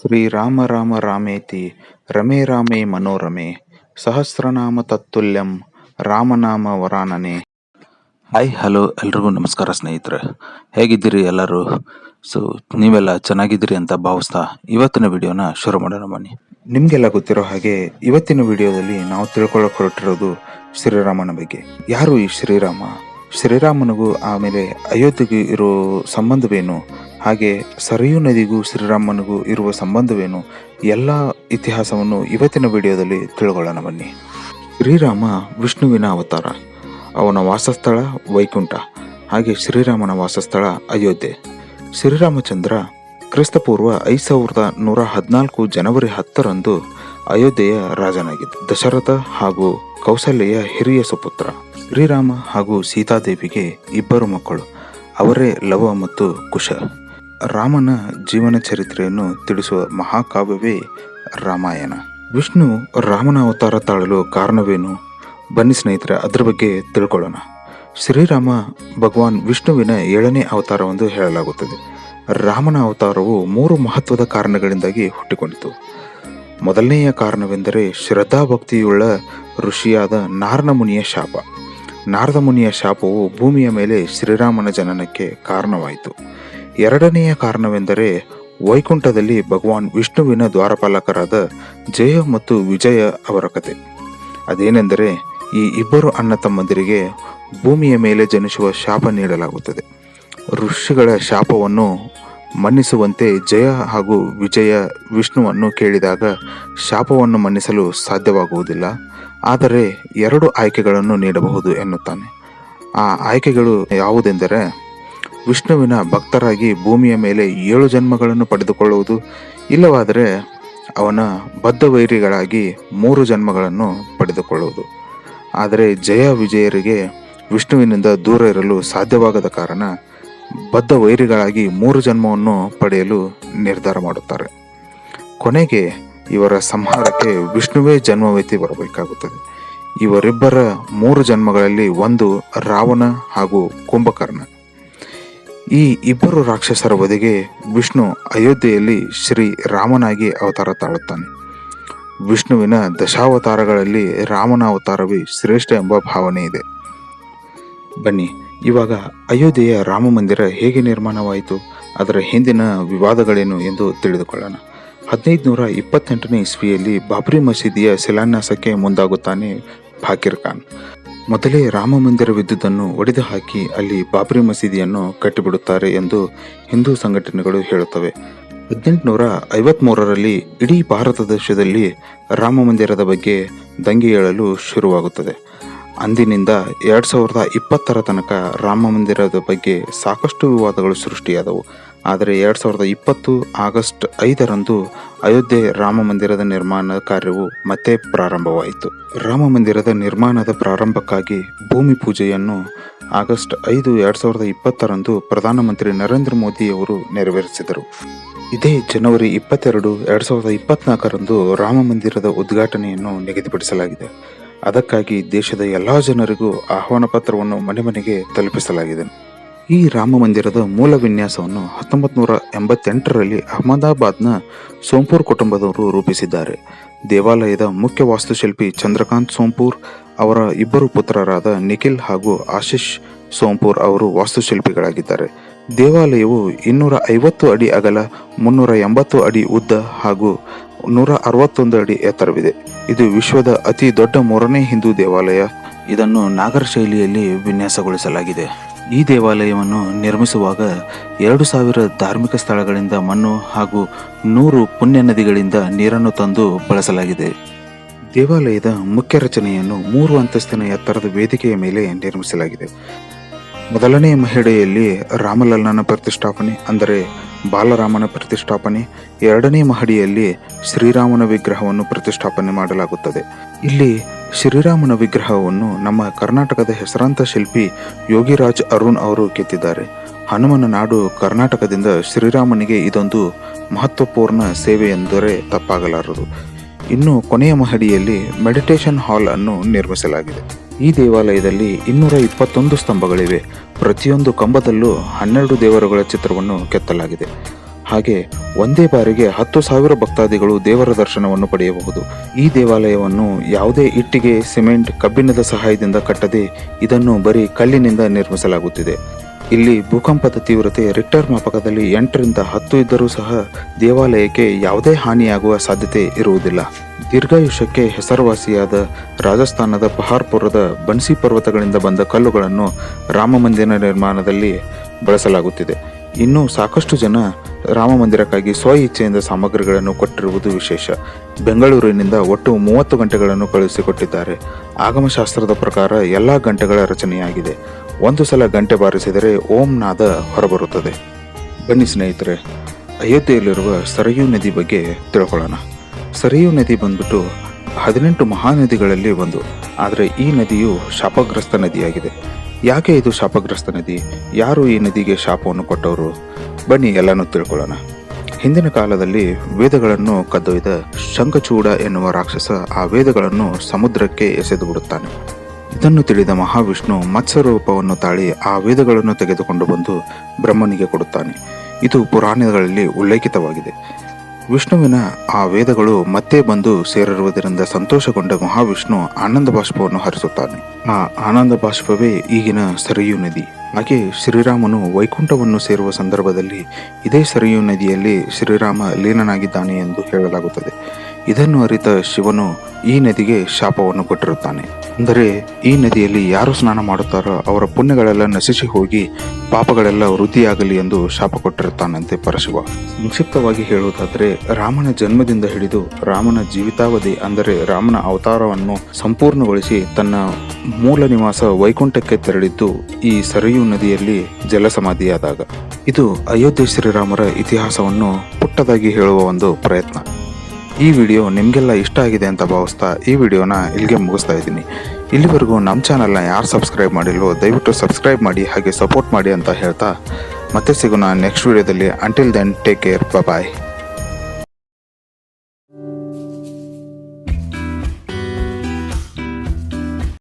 ಶ್ರೀರಾಮ ರಾಮ ರಾಮೇತಿ ರಮೇ ರಾಮೇ ಮನೋರಮೆ ಸಹಸ್ರನಾಮ ತತ್ತುಲ್ಯಂ ರಾಮನಾಮ ವರಾನನೆ. Hi hello ಎಲ್ರಿಗೂ ನಮಸ್ಕಾರ ಸ್ನೇಹಿತರೆ, ಹೇಗಿದ್ದೀರಿ ಎಲ್ಲರೂ? ನೀವೆಲ್ಲ ಚೆನ್ನಾಗಿದ್ದೀರಿ ಅಂತ ಭಾವಿಸ್ತಾ ಇವತ್ತಿನ ವಿಡಿಯೋನ ಶುರು ಮಾಡೋಣ ಬನ್ನಿ. ನಿಮಗೆಲ್ಲ ಗೊತ್ತಿರೋ ಹಾಗೆ ಇವತ್ತಿನ ವಿಡಿಯೋದಲ್ಲಿ ನಾವು ತಿಳ್ಕೊಳ್ಳೋಕೆ ಹೊರಟಿರೋದು ಶ್ರೀರಾಮನ ಬಗ್ಗೆ. ಯಾರು ಈ ಶ್ರೀರಾಮ? ಶ್ರೀರಾಮನಿಗೂ ಆಮೇಲೆ ಅಯೋಧ್ಯೆಗೂ ಇರೋ ಸಂಬಂಧವೇನು, ಹಾಗೆ ಸರಯೂ ನದಿಗೂ ಶ್ರೀರಾಮನಿಗೂ ಇರುವ ಸಂಬಂಧವೇನು, ಎಲ್ಲ ಇತಿಹಾಸವನ್ನು ಇವತ್ತಿನ ವಿಡಿಯೋದಲ್ಲಿ ತಿಳ್ಕೊಳ್ಳೋಣ ಬನ್ನಿ. ಶ್ರೀರಾಮ ವಿಷ್ಣುವಿನ ಅವತಾರ. ಅವನ ವಾಸಸ್ಥಳ ವೈಕುಂಠ, ಹಾಗೆ ಶ್ರೀರಾಮನ ವಾಸಸ್ಥಳ ಅಯೋಧ್ಯೆ. ಶ್ರೀರಾಮಚಂದ್ರ ಕ್ರಿಸ್ತಪೂರ್ವ 5114 ಜನವರಿ 10ರಂದು ಅಯೋಧ್ಯೆಯ ರಾಜನಾಗಿದ್ದ. ದಶರಥ ಹಾಗೂ ಕೌಸಲ್ಯೆಯ ಹಿರಿಯ ಸುಪುತ್ರ. ಶ್ರೀರಾಮ ಹಾಗೂ ಸೀತಾದೇವಿಗೆ ಇಬ್ಬರು ಮಕ್ಕಳು, ಅವರೇ ಲವ ಮತ್ತು ಕುಶ. ರಾಮನ ಜೀವನ ಚರಿತ್ರೆಯನ್ನು ತಿಳಿಸುವ ಮಹಾಕಾವ್ಯವೇ ರಾಮಾಯಣ. ವಿಷ್ಣು ರಾಮನ ಅವತಾರ ತಾಳಲು ಕಾರಣವೇನು? ಬನ್ನಿ ಸ್ನೇಹಿತರೆ, ಅದ್ರ ಬಗ್ಗೆ ತಿಳ್ಕೊಳ್ಳೋಣ. ಶ್ರೀರಾಮ ಭಗವಾನ್ ವಿಷ್ಣುವಿನ 7ನೇ ಅವತಾರವೆಂದು ಹೇಳಲಾಗುತ್ತದೆ. ರಾಮನ ಅವತಾರವು 3 ಮಹತ್ವದ ಕಾರಣಗಳಿಂದಾಗಿ ಹುಟ್ಟಿಕೊಂಡಿತು. ಮೊದಲನೆಯ ಕಾರಣವೆಂದರೆ ಶ್ರದ್ಧಾಭಕ್ತಿಯುಳ್ಳ ಋಷಿಯಾದ ನಾರದ ಮುನಿಯ ಶಾಪ. ನಾರದ ಮುನಿಯ ಶಾಪವು ಭೂಮಿಯ ಮೇಲೆ ಶ್ರೀರಾಮನ ಜನನಕ್ಕೆ ಕಾರಣವಾಯಿತು. ಎರಡನೆಯ ಕಾರಣವೆಂದರೆ ವೈಕುಂಠದಲ್ಲಿ ಭಗವಾನ್ ವಿಷ್ಣುವಿನ ದ್ವಾರಪಾಲಕರಾದ ಜಯ ಮತ್ತು ವಿಜಯ ಅವರ ಕತೆ. ಅದೇನೆಂದರೆ, ಈ ಇಬ್ಬರು ಅಣ್ಣ ತಮ್ಮಂದಿರಿಗೆ ಭೂಮಿಯ ಮೇಲೆ ಜನಿಸುವ ಶಾಪ ನೀಡಲಾಗುತ್ತದೆ. ಋಷಿಗಳ ಶಾಪವನ್ನು ಮನ್ನಿಸುವಂತೆ ಜಯ ಹಾಗೂ ವಿಜಯ ವಿಷ್ಣುವನ್ನು ಕೇಳಿದಾಗ ಶಾಪವನ್ನು ಮನ್ನಿಸಲು ಸಾಧ್ಯವಾಗುವುದಿಲ್ಲ, ಆದರೆ 2 ಆಯ್ಕೆಗಳನ್ನು ನೀಡಬಹುದು ಎನ್ನುತ್ತಾನೆ. ಆ ಆಯ್ಕೆಗಳು ಯಾವುದೆಂದರೆ, ವಿಷ್ಣುವಿನ ಭಕ್ತರಾಗಿ ಭೂಮಿಯ ಮೇಲೆ 7 ಜನ್ಮಗಳನ್ನು ಪಡೆದುಕೊಳ್ಳುವುದು, ಇಲ್ಲವಾದರೆ ಅವನ ಬದ್ಧ ವೈರಿಗಳಾಗಿ 3 ಜನ್ಮಗಳನ್ನು ಪಡೆದುಕೊಳ್ಳುವುದು. ಆದರೆ ಜಯ ವಿಜಯರಿಗೆ ವಿಷ್ಣುವಿನಿಂದ ದೂರ ಇರಲು ಸಾಧ್ಯವಾಗದ ಕಾರಣ ಬದ್ಧ ವೈರಿಗಳಾಗಿ 3 ಜನ್ಮವನ್ನು ಪಡೆಯಲು ನಿರ್ಧಾರ ಮಾಡುತ್ತಾರೆ. ಕೊನೆಗೆ ಇವರ ಸಂಹಾರಕ್ಕೆ ವಿಷ್ಣುವೇ ಜನ್ಮವೆತ್ತಿ ಬರಬೇಕಾಗುತ್ತದೆ. ಇವರಿಬ್ಬರ 3 ಜನ್ಮಗಳಲ್ಲಿ ಒಂದು ರಾವಣ ಹಾಗೂ ಕುಂಭಕರ್ಣ. ಈ ಇಬ್ಬರು ರಾಕ್ಷಸರ ವಧೆಗೆ ವಿಷ್ಣು ಅಯೋಧ್ಯೆಯಲ್ಲಿ ಶ್ರೀ ರಾಮನಾಗಿ ಅವತಾರ ತಾಳುತ್ತಾನೆ. ವಿಷ್ಣುವಿನ ದಶಾವತಾರಗಳಲ್ಲಿ ರಾಮನ ಅವತಾರವೇ ಶ್ರೇಷ್ಠ ಎಂಬ ಭಾವನೆ ಇದೆ. ಬನ್ನಿ, ಇವಾಗ ಅಯೋಧ್ಯೆಯ ರಾಮ ಮಂದಿರ ಹೇಗೆ ನಿರ್ಮಾಣವಾಯಿತು, ಅದರ ಹಿಂದಿನ ವಿವಾದಗಳೇನು ಎಂದು ತಿಳಿದುಕೊಳ್ಳೋಣ. 1528ನೇ ಇಸ್ವಿಯಲ್ಲಿ ಬಾಬ್ರಿ ಮಸೀದಿಯ ಶಿಲಾನ್ಯಾಸಕ್ಕೆ ಮುಂದಾಗುತ್ತಾನೆ ಬಾಕಿರ್ ಖಾನ್. ಮೊದಲೇ ರಾಮ ಮಂದಿರವಿದ್ದುದನ್ನು ಒಡೆದು ಹಾಕಿ ಅಲ್ಲಿ ಬಾಬ್ರಿ ಮಸೀದಿಯನ್ನು ಕಟ್ಟಿಬಿಡುತ್ತಾರೆ ಎಂದು ಹಿಂದೂ ಸಂಘಟನೆಗಳು ಹೇಳುತ್ತವೆ. 1853ರಲ್ಲಿ ಇಡೀ ಭಾರತ ದೇಶದಲ್ಲಿ ರಾಮ ಮಂದಿರದ ಬಗ್ಗೆ ದಂಗೆ ಏಳಲು ಶುರುವಾಗುತ್ತದೆ. ಅಂದಿನಿಂದ 2020ರ ತನಕ ರಾಮ ಮಂದಿರದ ಬಗ್ಗೆ ಸಾಕಷ್ಟು ವಿವಾದಗಳು ಸೃಷ್ಟಿಯಾದವು. ಆದರೆ 2020 ಆಗಸ್ಟ್ 5ರಂದು ಅಯೋಧ್ಯೆ ರಾಮ ಮಂದಿರದ ನಿರ್ಮಾಣ ಕಾರ್ಯವು ಮತ್ತೆ ಪ್ರಾರಂಭವಾಯಿತು. ರಾಮ ಮಂದಿರದ ನಿರ್ಮಾಣದ ಪ್ರಾರಂಭಕ್ಕಾಗಿ ಭೂಮಿ ಪೂಜೆಯನ್ನು ಆಗಸ್ಟ್ 5, 2020ರಂದು ಪ್ರಧಾನಮಂತ್ರಿ ನರೇಂದ್ರ ಮೋದಿ ಅವರು ನೆರವೇರಿಸಿದರು. ಇದೇ ಜನವರಿ 22, 2024ರಂದು ರಾಮ ಮಂದಿರದ ಉದ್ಘಾಟನೆಯನ್ನು ನಿಗದಿಪಡಿಸಲಾಗಿದೆ. ಅದಕ್ಕಾಗಿ ದೇಶದ ಎಲ್ಲ ಜನರಿಗೂ ಆಹ್ವಾನ ಪತ್ರವನ್ನು ಮನೆ ಮನೆಗೆ ತಲುಪಿಸಲಾಗಿದೆ. ಈ ರಾಮ ಮಂದಿರದ ಮೂಲ ವಿನ್ಯಾಸವನ್ನು 1988ರಲ್ಲಿ ಅಹಮದಾಬಾದ್ನ ಸೋಂಪೂರ್ ಕುಟುಂಬದವರು ರೂಪಿಸಿದ್ದಾರೆ. ದೇವಾಲಯದ ಮುಖ್ಯ ವಾಸ್ತುಶಿಲ್ಪಿ ಚಂದ್ರಕಾಂತ್ ಸೋಂಪೂರ್ ಅವರ ಇಬ್ಬರು ಪುತ್ರರಾದ ನಿಖಿಲ್ ಹಾಗೂ ಆಶಿಷ್ ಸೋಂಪೂರ್ ಅವರು ವಾಸ್ತುಶಿಲ್ಪಿಗಳಾಗಿದ್ದಾರೆ. ದೇವಾಲಯವು 250 ಅಡಿ ಅಗಲ, 380 ಅಡಿ ಉದ್ದ ಹಾಗೂ 161 ಅಡಿ ಎತ್ತರವಿದೆ. ಇದು ವಿಶ್ವದ ಅತಿ ದೊಡ್ಡ 3ನೇ ಹಿಂದೂ ದೇವಾಲಯ. ಇದನ್ನು ನಾಗರ ಶೈಲಿಯಲ್ಲಿ ವಿನ್ಯಾಸಗೊಳಿಸಲಾಗಿದೆ. ಈ ದೇವಾಲಯವನ್ನು ನಿರ್ಮಿಸುವಾಗ 2000 ಧಾರ್ಮಿಕ ಸ್ಥಳಗಳಿಂದ ಮಣ್ಣು ಹಾಗೂ 100 ಪುಣ್ಯ ನದಿಗಳಿಂದ ನೀರನ್ನು ತಂದು ಬಳಸಲಾಗಿದೆ. ದೇವಾಲಯದ ಮುಖ್ಯ ರಚನೆಯನ್ನು 3 ಅಂತಸ್ತಿನ ಎತ್ತರದ ವೇದಿಕೆಯ ಮೇಲೆ ನಿರ್ಮಿಸಲಾಗಿದೆ. ಮೊದಲನೆಯ ಮಹಡಿಯಲ್ಲಿ ರಾಮಲಲ್ಲನ ಪ್ರತಿಷ್ಠಾಪನೆ, ಅಂದರೆ ಬಾಲರಾಮನ ಪ್ರತಿಷ್ಠಾಪನೆ. 2ನೇ ಮಹಡಿಯಲ್ಲಿ ಶ್ರೀರಾಮನ ವಿಗ್ರಹವನ್ನು ಪ್ರತಿಷ್ಠಾಪನೆ ಮಾಡಲಾಗುತ್ತದೆ. ಇಲ್ಲಿ ಶ್ರೀರಾಮನ ವಿಗ್ರಹವನ್ನು ನಮ್ಮ ಕರ್ನಾಟಕದ ಹೆಸರಾಂತ ಶಿಲ್ಪಿ ಯೋಗಿರಾಜ್ ಅರುಣ್ ಅವರು ಕೆತ್ತಿದ್ದಾರೆ. ಹನುಮನ ನಾಡು ಕರ್ನಾಟಕದಿಂದ ಶ್ರೀರಾಮನಿಗೆ ಇದೊಂದು ಮಹತ್ವಪೂರ್ಣ ಸೇವೆ ಎಂದರೆ ತಪ್ಪಾಗಲಾರದು. ಇನ್ನು ಕೊನೆಯ ಮಹಡಿಯಲ್ಲಿ ಮೆಡಿಟೇಷನ್ ಹಾಲ್ ಅನ್ನು ನಿರ್ಮಿಸಲಾಗಿದೆ. ಈ ದೇವಾಲಯದಲ್ಲಿ 221 ಸ್ತಂಭಗಳಿವೆ. ಪ್ರತಿಯೊಂದು ಕಂಬದಲ್ಲೂ 12 ದೇವರುಗಳ ಚಿತ್ರವನ್ನು ಕೆತ್ತಲಾಗಿದೆ. ಹಾಗೆ ಒಂದೇ ಬಾರಿಗೆ 10,000 ಭಕ್ತಾದಿಗಳು ದೇವರ ದರ್ಶನವನ್ನು ಪಡೆಯಬಹುದು. ಈ ದೇವಾಲಯವನ್ನು ಯಾವುದೇ ಇಟ್ಟಿಗೆ, ಸಿಮೆಂಟ್, ಕಬ್ಬಿಣದ ಸಹಾಯದಿಂದ ಕಟ್ಟದೆ ಇದನ್ನು ಬರೀ ಕಲ್ಲಿನಿಂದ ನಿರ್ಮಿಸಲಾಗುತ್ತಿದೆ. ಇಲ್ಲಿ ಭೂಕಂಪದ ತೀವ್ರತೆ ರಿಕ್ಟರ್ ಮಾಪಕದಲ್ಲಿ 8ರಿಂದ 10 ಇದ್ದರೂ ಸಹ ದೇವಾಲಯಕ್ಕೆ ಯಾವುದೇ ಹಾನಿಯಾಗುವ ಸಾಧ್ಯತೆ ಇರುವುದಿಲ್ಲ. ದೀರ್ಘಾಯುಷ್ಯಕ್ಕೆ ಹೆಸರುವಾಸಿಯಾದ ರಾಜಸ್ಥಾನದ ಪಹಾರ್ಪುರದ ಬನ್ಸಿ ಪರ್ವತಗಳಿಂದ ಬಂದ ಕಲ್ಲುಗಳನ್ನು ರಾಮ ಮಂದಿರ ನಿರ್ಮಾಣದಲ್ಲಿ ಬಳಸಲಾಗುತ್ತಿದೆ. ಇನ್ನೂ ಸಾಕಷ್ಟು ಜನ ರಾಮ ಮಂದಿರಕ್ಕಾಗಿ ಸ್ವ ಇಚ್ಛೆಯಿಂದ ಸಾಮಗ್ರಿಗಳನ್ನು ಕೊಟ್ಟಿರುವುದು ವಿಶೇಷ. ಬೆಂಗಳೂರಿನಿಂದ ಒಟ್ಟು 30 ಗಂಟೆಗಳನ್ನು ಕಳುಹಿಸಿಕೊಟ್ಟಿದ್ದಾರೆ. ಆಗಮಶಾಸ್ತ್ರದ ಪ್ರಕಾರ ಎಲ್ಲ ಗಂಟೆಗಳ ರಚನೆಯಾಗಿದೆ. ಒಂದು ಸಲ ಗಂಟೆ ಬಾರಿಸಿದರೆ ಓಂ ನಾದ ಹೊರಬರುತ್ತದೆ. ಬನ್ನಿ ಸ್ನೇಹಿತರೆ, ಅಯೋಧ್ಯೆಯಲ್ಲಿರುವ ಸರಯೂ ನದಿ ಬಗ್ಗೆ ತಿಳ್ಕೊಳ್ಳೋಣ. ಸರಯೂ ನದಿ ಬಂದ್ಬಿಟ್ಟು 18 ಮಹಾನದಿಗಳಲ್ಲಿ ಒಂದು. ಆದರೆ ಈ ನದಿಯು ಶಾಪಗ್ರಸ್ತ ನದಿಯಾಗಿದೆ. ಯಾಕೆ ಇದು ಶಾಪಗ್ರಸ್ತ ನದಿ? ಯಾರು ಈ ನದಿಗೆ ಶಾಪವನ್ನು ಕೊಟ್ಟವರು? ಬನ್ನಿ ಎಲ್ಲನೂ ತಿಳ್ಕೊಳ್ಳೋಣ. ಹಿಂದಿನ ಕಾಲದಲ್ಲಿ ವೇದಗಳನ್ನು ಕದ್ದೊಯ್ದ ಶಂಖಚೂಡ ಎನ್ನುವ ರಾಕ್ಷಸ ಆ ವೇದಗಳನ್ನು ಸಮುದ್ರಕ್ಕೆ ಎಸೆದು ಬಿಡುತ್ತಾನೆ. ಇದನ್ನು ತಿಳಿದ ಮಹಾವಿಷ್ಣು ಮತ್ಸ್ಯ ರೂಪವನ್ನು ತಾಳಿ ಆ ವೇದಗಳನ್ನು ತೆಗೆದುಕೊಂಡು ಬಂದು ಬ್ರಹ್ಮನಿಗೆ ಕೊಡುತ್ತಾನೆ. ಇದು ಪುರಾಣಗಳಲ್ಲಿ ಉಲ್ಲೇಖಿತವಾಗಿದೆ. ವಿಷ್ಣುವಿನ ಆ ವೇದಗಳು ಮತ್ತೆ ಬಂದು ಸೇರಿರುವುದರಿಂದ ಸಂತೋಷಗೊಂಡ ಮಹಾವಿಷ್ಣು ಆನಂದ ಬಾಷ್ಪವನ್ನು ಹರಿಸುತ್ತಾನೆ. ಆ ಆನಂದ ಬಾಷ್ಪವೇ ಈಗಿನ ಸರಯೂ ನದಿ. ಹಾಗೆ ಶ್ರೀರಾಮನು ವೈಕುಂಠವನ್ನು ಸೇರುವ ಸಂದರ್ಭದಲ್ಲಿ ಇದೇ ಸರಯೂ ನದಿಯಲ್ಲಿ ಶ್ರೀರಾಮ ಲೀನನಾಗಿದ್ದಾನೆ ಎಂದು ಹೇಳಲಾಗುತ್ತದೆ. ಇದನ್ನು ಅರಿತ ಶಿವನು ಈ ನದಿಗೆ ಶಾಪವನ್ನು ಕೊಟ್ಟಿರುತ್ತಾನೆ. ಅಂದರೆ ಈ ನದಿಯಲ್ಲಿ ಯಾರು ಸ್ನಾನ ಮಾಡುತ್ತಾರೋ ಅವರ ಪುಣ್ಯಗಳೆಲ್ಲ ನಶಿಸಿ ಹೋಗಿ ಪಾಪಗಳೆಲ್ಲ ವೃದ್ಧಿಯಾಗಲಿ ಎಂದು ಶಾಪ ಕೊಟ್ಟಿರುತ್ತಾನಂತೆ ಪರಶಿವ. ಸಂಕ್ಷಿಪ್ತವಾಗಿ ಹೇಳುವುದಾದರೆ, ರಾಮನ ಜನ್ಮದಿಂದ ಹಿಡಿದು ರಾಮನ ಜೀವಿತಾವಧಿ, ಅಂದರೆ ರಾಮನ ಅವತಾರವನ್ನು ಸಂಪೂರ್ಣಗೊಳಿಸಿ ತನ್ನ ಮೂಲ ನಿವಾಸ ವೈಕುಂಠಕ್ಕೆ ತೆರಳಿದ್ದು ಈ ಸರಯೂ ನದಿಯಲ್ಲಿ ಜಲಸಮಾಧಿಯಾದಾಗ. ಇದು ಅಯೋಧ್ಯೆ ಶ್ರೀರಾಮರ ಇತಿಹಾಸವನ್ನು ಪುಟ್ಟದಾಗಿ ಹೇಳುವ ಒಂದು ಪ್ರಯತ್ನ. ಈ ವಿಡಿಯೋ ನಿಮಗೆಲ್ಲ ಇಷ್ಟ ಆಗಿದೆ ಅಂತ ಭಾವಿಸ್ತಾ ಈ ವಿಡಿಯೋನ ಇಲ್ಲಿಗೆ ಮುಗಿಸ್ತಾ ಇದ್ದೀನಿ. ಇಲ್ಲಿವರೆಗೂ ನಮ್ಮ ಚಾನಲ್ನ ಯಾರು ಸಬ್ಸ್ಕ್ರೈಬ್ ಮಾಡಿಲ್ವೋ ದಯವಿಟ್ಟು ಸಬ್ಸ್ಕ್ರೈಬ್ ಮಾಡಿ, ಹಾಗೆ ಸಪೋರ್ಟ್ ಮಾಡಿ ಅಂತ ಹೇಳ್ತಾ ಮತ್ತೆ ಸಿಗೋಣ ನೆಕ್ಸ್ಟ್ ವಿಡಿಯೋದಲ್ಲಿ. ಅಂಟಿಲ್ ದೆನ್ ಟೇಕ್ ಕೇರ್, ಬಾಯ್.